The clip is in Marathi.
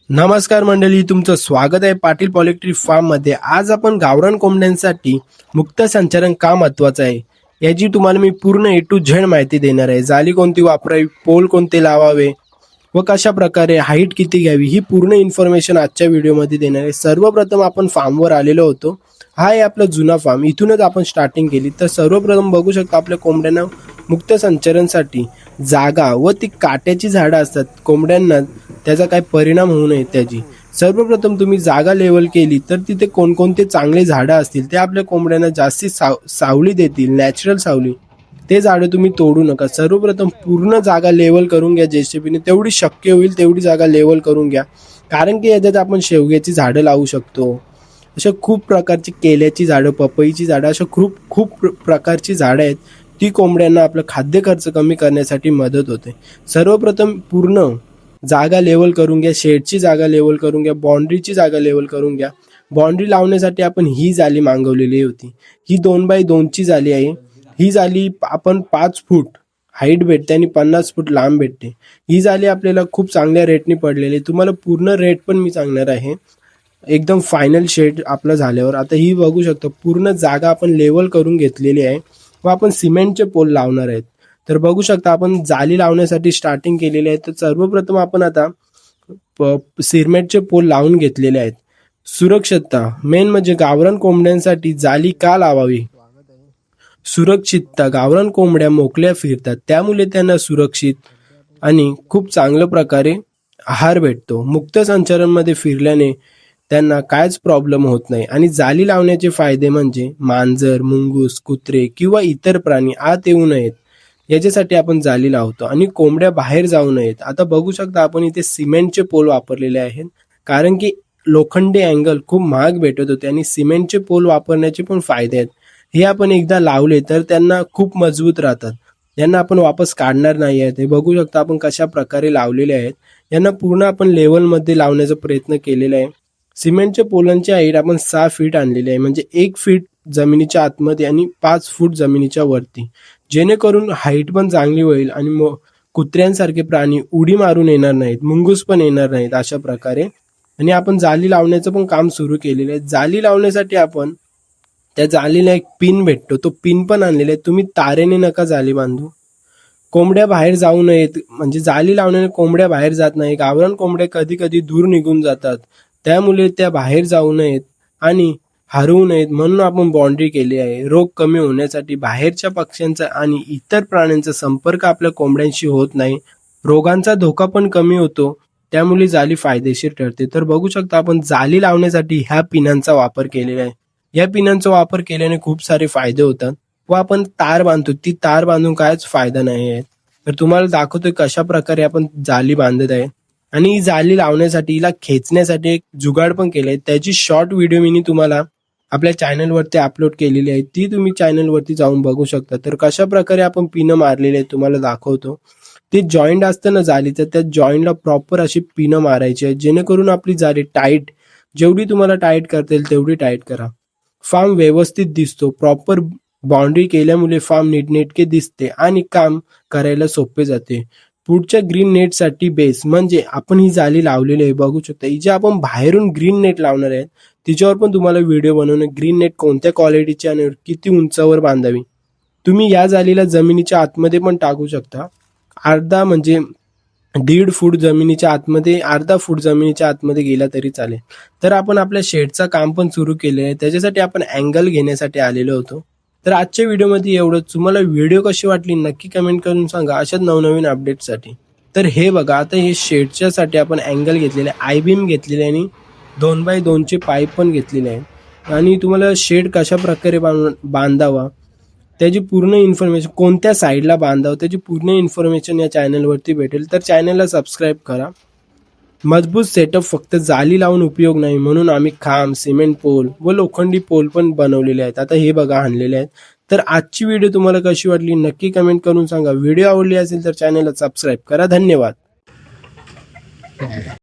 नमस्कार मंडळी, तुमचं स्वागत आहे पाटील पोल्ट्री फार्म मध्ये। आज आपण गावरान कोंबड्यांसाठी मुक्त संचारण का महत्वाचं आहे याची तुम्हाला मी पूर्ण ए टू झेड माहिती देणार आहे। जाली कोणती वापरावी, पोल कोणते लावावे व कशा प्रकारे हाईट किती घ्यावी ही पूर्ण इन्फॉर्मेशन आजच्या व्हिडिओमध्ये देणार आहे। सर्वप्रथम आपण फार्मवर आलेलो होतो। हा आहे आपला जुना फार्म, इथूनच आपण स्टार्टिंग केली। तर सर्वप्रथम बघू शकता आपल्या कोंबड्यांना मुक्त संचरणसाठी जागा व ती काट्याची झाडं असतात, कोंबड्यांना त्याचा काय परिणाम होऊ नये त्याची सर्वप्रथम तुम्ही जागा लेवल केली तर तिथे कोणकोणते चांगले झाडं असतील ते आपल्या कोंबड्यांना जास्ती सावली देतील, नॅचरल सावली, ते झाडं तुम्ही तोडू नका। सर्वप्रथम पूर्ण जागा लेवल करून घ्या, जेसीबीने तेवढी शक्य होईल तेवढी जागा लेवल करून घ्या, कारण की याच्यात आपण शेवग्याची झाडं लावू शकतो। अशा खूप प्रकारची केल्याची झाडं, पपईची झाडं, अशा खूप प्रकारची झाडं आहेत, ती कोंबड्यांना आपलं खाद्य खर्च कमी करण्यासाठी मदत होते। सर्वप्रथम पूर्ण जागा लेवल करून घ्या, शेडची जागा लेवल करून घ्या, बाउंड्रीची जागा लेवल करून घ्या। बाउंड्री लावण्यासाठी आपण ही जाली मागवलेली होती, ही 2x2 ची जाली आहे। ही जाली आपण 5 फूट हाईट भेटते आणि 50 फूट लांब भेटते। ही जाली आपल्याला खूप चांगल्या रेटनी पडलेली, तुम्हाला पूर्ण रेट पण मी सांगणार आहे एकदम फायनल शेड आपलं झाल्यावर। आता ही बघू शकता पूर्ण जागा आपण लेवल करून घेतलेली आहे व आपण सिमेंटचे पोल लावणार आहेत। तर बघू शकता आपण जाली लावण्यासाठी स्टार्टिंग केलेली आहे। तर सर्वप्रथम आपण आता सिमेंटचे पोल लावून घेतलेले आहेत। सुरक्षितता मेन म्हणजे गावरान कोंबड्यांसाठी जाली का लावावी, सुरक्षितता, गावरान कोंबड्या मोकळ्या फिरतात, त्यामुळे त्यांना सुरक्षित आणि खूप चांगल्या प्रकारे आहार भेटतो। मुक्त संचरणमध्ये फिरल्याने त्यांना कायच प्रॉब्लेम होत नाही। आणि जाली लावण्याचे फायदे म्हणजे मांजर, मुंगूस, कुत्रे किंवा इतर प्राणी आत येऊ नयेत याच्यासाठी आपण जाली लावतो, आणि कोंबड्या बाहेर जाऊ नयेत। आता बघू शकता आपण इथे सिमेंटचे पोल वापरलेले आहेत, कारण की लोखंडी अँगल खूप महाग भेटत होते आणि सिमेंटचे पोल वापरण्याचे पण फायदे आहेत। हे आपण एकदा लावले तर त्यांना खूप मजबूत राहतात, यांना आपण वापस काढणार नाही आहेत। हे बघू शकता आपण कशा प्रकारे लावलेले आहेत, यांना पूर्ण आपण लेवलमध्ये लावण्याचा प्रयत्न केलेला आहे। सिमेंटच्या पोलांची हाईट आपण 6 फीट आणलेली आहे, म्हणजे 1 फीट जमिनीच्या आतमध्ये आणि 5 फूट जमिनीच्या वरती, जेणेकरून हाईट पण चांगली होईल आणि कुत्र्यांसारखे प्राणी उडी मारून येणार नाहीत, मुंगूस पण येणार नाहीत अशा प्रकारे। आणि आपण जाली लावण्याचं पण काम सुरू केलेलं आहे। जाली लावण्यासाठी आपण त्या जालीला एक पिन भेटतो, तो पिन पण आणलेला आहे। तुम्ही तारेने नका जाली बांधू, कोंबड्या बाहेर जाऊ नयेत, म्हणजे जाली लावण्याने कोंबड्या बाहेर जात नाही। गावरान कोंबड्या कधी कधी दूर निघून जातात, त्यामुळे त्या बाहेर जाऊ नयेत आणि हरवू नयेत, म्हणून आपण बाउंड्री केली आहे। रोग कमी होण्यासाठी बाहेरच्या पक्ष्यांचा आणि इतर प्राण्यांचा संपर्क आपल्या कोंबड्यांशी होत नाही, रोगांचा धोका पण कमी होतो, त्यामुळे जाली फायदेशीर ठरते। तर बघू शकता आपण जाली लावण्यासाठी ह्या पिनांचा वापर केलेला आहे। या पिनांचा वापर केल्याने खूप सारे फायदे होतात व आपण तार बांधतो, ती तार बांधून कायच फायदा नाही आहे। तर तुम्हाला दाखवतोय कशा प्रकारे आपण जाली बांधत आहे। आणि ही जाली लावण्यासाठी, हिला खेचण्यासाठी एक जुगाड पण केलंय, त्याची शॉर्ट व्हिडिओ मी तुम्हाला आपल्या चॅनलवरती अपलोड केलेली आहे, ती तुम्ही चॅनलवरती जाऊन बघू शकता। तर कशा प्रकारे आपण पिनं मारलेली आहे तुम्हाला दाखवतो। ते जॉईंट असतं ना जालीचं, त्या जॉईंटला प्रॉपर अशी पिनं मारायची आहे, जेणेकरून आपली जाली टाईट, जेवढी तुम्हाला टाईट करता येईल तेवढी टाईट करा। फार्म व्यवस्थित दिसतो, प्रॉपर बाउंड्री केल्यामुळे फार्म नीटनेटके दिसते आणि काम करायला सोपे जाते। पुढच्या ग्रीन नेटसाठी बेस म्हणजे आपण ही जाली लावलेली आहे, बघू शकता। ही जे आपण बाहेरून ग्रीन नेट लावणार आहे तिच्यावर पण तुम्हाला व्हिडिओ बनवणं, ग्रीन नेट कोणत्या क्वालिटीची आणि किती उंचावर बांधावी, तुम्ही या जालीला जमिनीच्या आतमध्ये पण टाकू शकता, अर्धा म्हणजे 1.5 फूट जमिनीच्या आतमध्ये, अर्धा फूट जमिनीच्या आतमध्ये गेला तरी चालेल। तर आपण आपल्या शेडचं काम पण सुरू केले आहे, त्याच्यासाठी आपण अँगल घेण्यासाठी आलेलो होतो। तर आजच्या व्हिडिओमध्ये एवढंच। तुम्हाला व्हिडिओ कशी वाटली नक्की कमेंट करून सांगा अशाच नवनवीन अपडेटसाठी। तर हे बघा, आता हे शेडच्यासाठी आपण अँगल घेतलेले, आय बीम घेतलेले आणि 2x2 चे पाईप पण घेतलेले आहे। आणि तुम्हाला शेड कशा प्रकारे बांधावा त्याची पूर्ण इन्फॉर्मेशन, कोणत्या साईडला बांधावं त्याची पूर्ण इन्फॉर्मेशन या चॅनलवरती भेटेल, तर चॅनलला सबस्क्राईब करा। मजबूत सेटअप फक्त जाली लावून उपयोग नाही, म्हणून आम्ही खांब, सिमेंट पोल व लोखंडी पोल पण बनवलेले आहेत। आता हे बघा आणलेले आहेत। तर आजची व्हिडिओ तुम्हाला कशी वाटली नक्की कमेंट करून सांगा। व्हिडिओ आवडली असेल तर चॅनलला सबस्क्राईब करा। धन्यवाद।